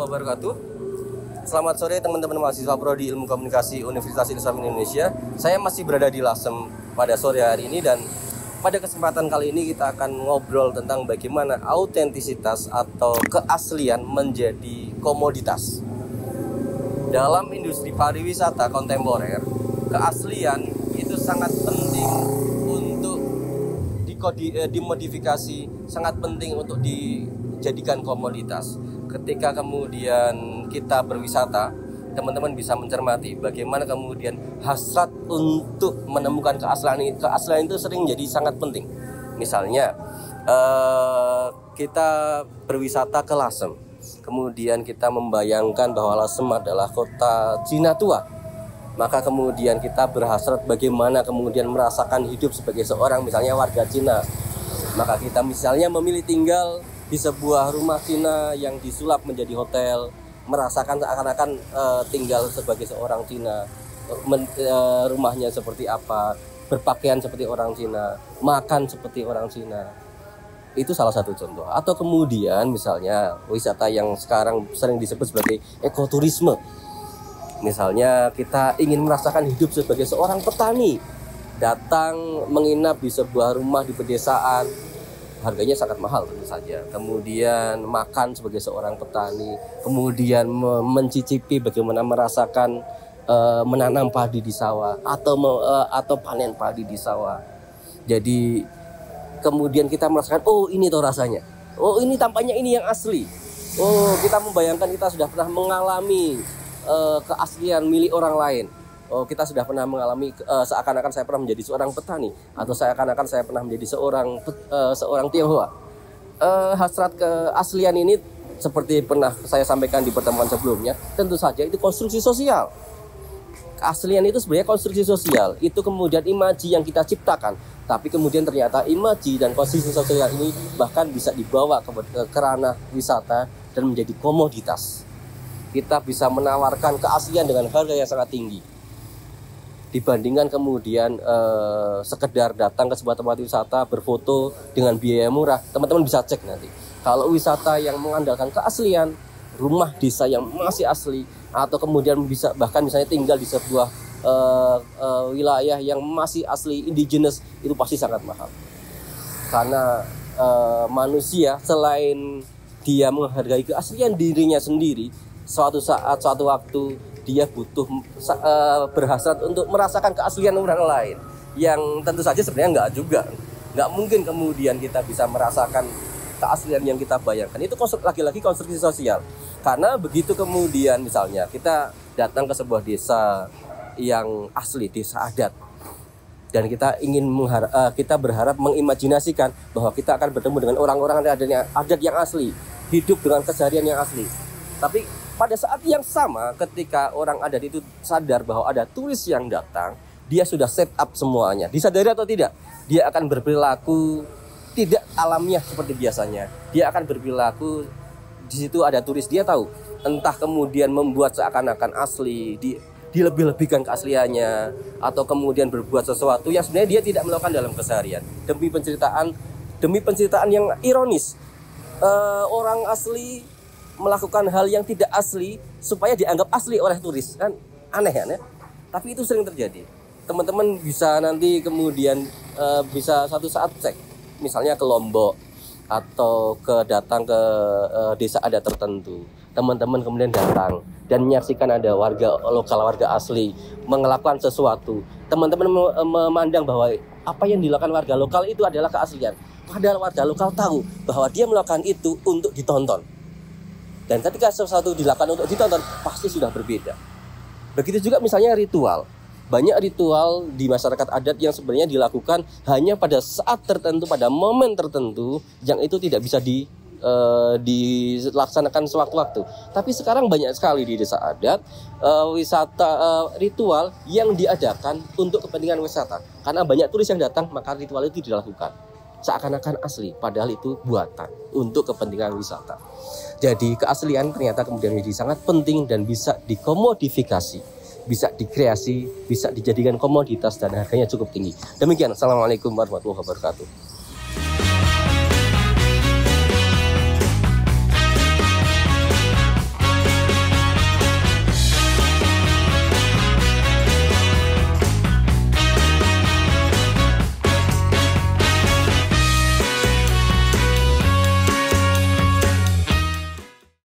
wabarakatuh. Selamat sore teman-teman mahasiswa Prodi Ilmu Komunikasi Universitas Islam Indonesia. Saya masih berada di Lasem pada sore hari ini, dan pada kesempatan kali ini kita akan ngobrol tentang bagaimana autentisitas atau keaslian menjadi komoditas. Dalam industri pariwisata kontemporer, keaslian itu sangat penting untuk dimodifikasi, sangat penting untuk dijadikan komoditas. Ketika kemudian kita berwisata, teman-teman bisa mencermati bagaimana kemudian hasrat untuk menemukan keaslian itu sering jadi sangat penting. Misalnya kita berwisata ke Lasem, kemudian kita membayangkan bahwa Lasem adalah kota Cina tua, maka kemudian kita berhasrat bagaimana kemudian merasakan hidup sebagai seorang misalnya warga Cina. Maka kita misalnya memilih tinggal di sebuah rumah Cina yang disulap menjadi hotel, merasakan seakan-akan tinggal sebagai seorang Cina, rumahnya seperti apa, berpakaian seperti orang Cina, makan seperti orang Cina. Itu salah satu contoh. Atau kemudian misalnya wisata yang sekarang sering disebut sebagai ekoturisme. Misalnya kita ingin merasakan hidup sebagai seorang petani, datang menginap di sebuah rumah di pedesaan, harganya sangat mahal tentu saja. Kemudian makan sebagai seorang petani, kemudian mencicipi bagaimana merasakan menanam padi di sawah atau panen padi di sawah. Jadi kemudian kita merasakan, oh ini tuh rasanya, oh ini tampaknya ini yang asli. Oh, kita membayangkan kita sudah pernah mengalami keaslian milik orang lain. Oh, kita sudah pernah mengalami seakan-akan saya pernah menjadi seorang petani, atau seakan-akan saya pernah menjadi seorang Tionghoa. Hasrat keaslian ini seperti pernah saya sampaikan di pertemuan sebelumnya, tentu saja itu konstruksi sosial. Keaslian itu sebenarnya konstruksi sosial, itu kemudian imaji yang kita ciptakan, tapi kemudian ternyata imaji dan konstruksi sosial ini bahkan bisa dibawa ke ranah wisata dan menjadi komoditas. Kita bisa menawarkan keaslian dengan harga yang sangat tinggi, dibandingkan kemudian sekedar datang ke sebuah tempat wisata berfoto dengan biaya murah. Teman-teman bisa cek nanti, kalau wisata yang mengandalkan keaslian, rumah desa yang masih asli, atau kemudian bisa bahkan misalnya tinggal di sebuah wilayah yang masih asli indigenous, itu pasti sangat mahal. Karena manusia selain dia menghargai keaslian dirinya sendiri, suatu saat, suatu waktu dia butuh berhasrat untuk merasakan keaslian orang lain, yang tentu saja sebenarnya nggak mungkin kemudian kita bisa merasakan keaslian yang kita bayangkan. Itu lagi-lagi konstruksi sosial. Karena begitu kemudian misalnya kita datang ke sebuah desa yang asli, desa adat, dan kita kita berharap mengimajinasikan bahwa kita akan bertemu dengan orang-orang adat yang asli, hidup dengan keseharian yang asli. Tapi pada saat yang sama, ketika orang adat itu sadar bahwa ada turis yang datang, dia sudah set up semuanya. Disadari atau tidak, dia akan berperilaku tidak alamiah seperti biasanya. Dia akan berperilaku, di situ ada turis, dia tahu, entah kemudian membuat seakan-akan asli, dilebih-lebihkan keasliannya, atau kemudian berbuat sesuatu yang sebenarnya dia tidak melakukan dalam keseharian, demi penceritaan yang ironis. Orang asli melakukan hal yang tidak asli supaya dianggap asli oleh turis, kan aneh ya, tapi itu sering terjadi. Teman-teman bisa nanti kemudian bisa satu saat cek, misalnya ke Lombok atau datang ke desa adat tertentu. Teman-teman kemudian datang dan menyaksikan ada warga lokal, warga asli melakukan sesuatu. Teman-teman memandang bahwa apa yang dilakukan warga lokal itu adalah keaslian, padahal warga lokal tahu bahwa dia melakukan itu untuk ditonton. Dan ketika sesuatu dilakukan untuk ditonton, pasti sudah berbeda. Begitu juga misalnya ritual. Banyak ritual di masyarakat adat yang sebenarnya dilakukan hanya pada saat tertentu, pada momen tertentu, yang itu tidak bisa dilaksanakan sewaktu-waktu. Tapi sekarang banyak sekali di desa adat ritual yang diadakan untuk kepentingan wisata. Karena banyak turis yang datang, maka ritual itu dilakukan seakan-akan asli, padahal itu buatan untuk kepentingan wisata. Jadi keaslian ternyata kemudian menjadi sangat penting dan bisa dikomodifikasi, bisa dikreasi, bisa dijadikan komoditas dan harganya cukup tinggi. Demikian, Assalamualaikum warahmatullahi wabarakatuh.